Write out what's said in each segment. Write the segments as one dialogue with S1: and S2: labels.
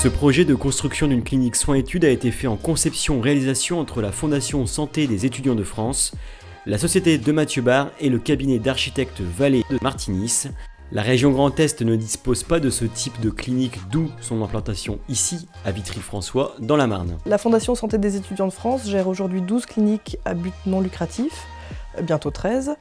S1: Ce projet de construction d'une clinique soins-études a été fait en conception-réalisation entre la Fondation Santé des étudiants de France, la société de Mathieu Barre et le cabinet d'architectes Vallée de Martinis. La région Grand Est ne dispose pas de ce type de clinique, d'où son implantation ici, à Vitry-François, dans la Marne.
S2: La Fondation Santé des étudiants de France gère aujourd'hui 12 cliniques à but non lucratif, bientôt 13,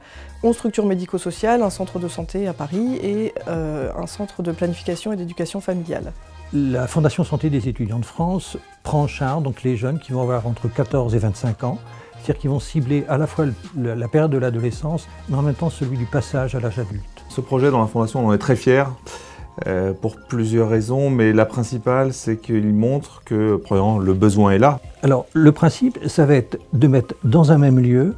S2: 11 structures médico-sociales, un centre de santé à Paris et un centre de planification et d'éducation familiale.
S3: La Fondation Santé des étudiants de France prend en charge donc les jeunes qui vont avoir entre 14 et 25 ans, c'est-à-dire qu'ils vont cibler à la fois la période de l'adolescence, mais en même temps celui du passage à l'âge adulte.
S4: Ce projet dans la Fondation, on en est très fiers pour plusieurs raisons, mais la principale, c'est qu'il montre que premièrement, le besoin est là.
S3: Alors le principe, ça va être de mettre dans un même lieu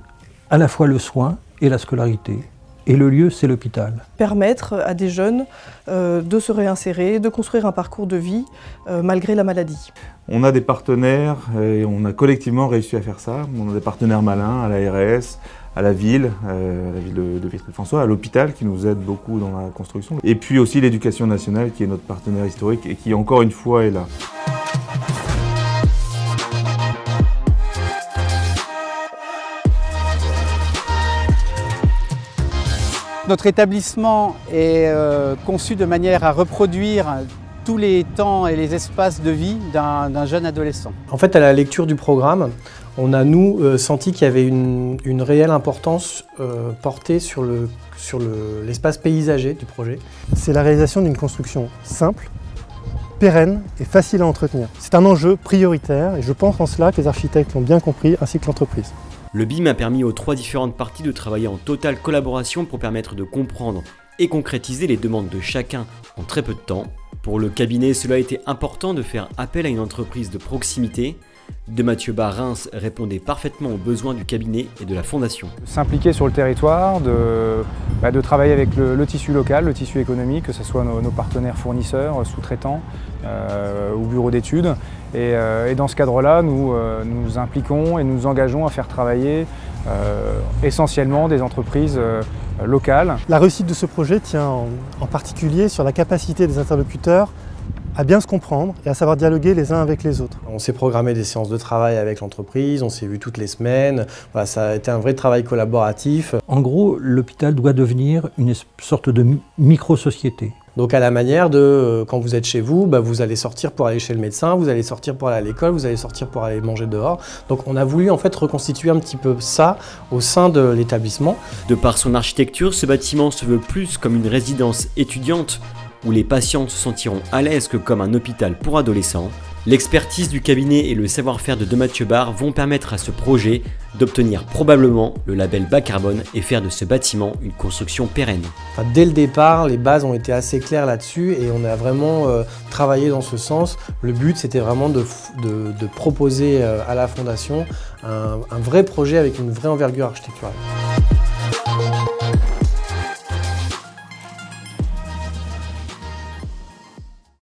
S3: à la fois le soin et la scolarité. Et le lieu, c'est l'hôpital.
S2: Permettre à des jeunes de se réinsérer, de construire un parcours de vie malgré la maladie.
S4: On a des partenaires et on a collectivement réussi à faire ça. On a des partenaires malins à l'ARS, à la ville de Vitry-François, à l'hôpital qui nous aide beaucoup dans la construction. Et puis aussi l'éducation nationale qui est notre partenaire historique et qui encore une fois est là.
S5: Notre établissement est conçu de manière à reproduire tous les temps et les espaces de vie d'un jeune adolescent.
S6: En fait, à la lecture du programme, on a senti qu'il y avait une réelle importance portée sur l'espace paysager du projet.
S7: C'est la réalisation d'une construction simple, pérenne et facile à entretenir. C'est un enjeu prioritaire et je pense en cela que les architectes l'ont bien compris ainsi que l'entreprise.
S1: Le BIM a permis aux 3 différentes parties de travailler en totale collaboration pour permettre de comprendre et concrétiser les demandes de chacun en très peu de temps. Pour le cabinet, cela a été important de faire appel à une entreprise de proximité. De Mathieu Barre Reims répondait parfaitement aux besoins du cabinet et de la fondation.
S8: S'impliquer sur le territoire, de travailler avec le tissu local, le tissu économique, que ce soit nos partenaires fournisseurs, sous-traitants ou bureaux d'études. Et dans ce cadre-là, nous nous impliquons et nous engageons à faire travailler essentiellement des entreprises locales.
S7: La réussite de ce projet tient en particulier sur la capacité des interlocuteurs à bien se comprendre et à savoir dialoguer les uns avec les autres.
S6: On s'est programmé des séances de travail avec l'entreprise, on s'est vu toutes les semaines, voilà, ça a été un vrai travail collaboratif.
S3: En gros, l'hôpital doit devenir une sorte de micro-société.
S6: Donc à la manière de, quand vous êtes chez vous, vous allez sortir pour aller chez le médecin, vous allez sortir pour aller à l'école, vous allez sortir pour aller manger dehors. Donc on a voulu en fait reconstituer un petit peu ça au sein de l'établissement.
S1: De par son architecture, ce bâtiment se veut plus comme une résidence étudiante où les patients se sentiront à l'aise que comme un hôpital pour adolescents. L'expertise du cabinet et le savoir-faire de Mathieu Barre vont permettre à ce projet d'obtenir probablement le label bas carbone et faire de ce bâtiment une construction pérenne.
S6: Dès le départ, les bases ont été assez claires là-dessus et on a vraiment travaillé dans ce sens. Le but, c'était vraiment de proposer à la Fondation un vrai projet avec une vraie envergure architecturale.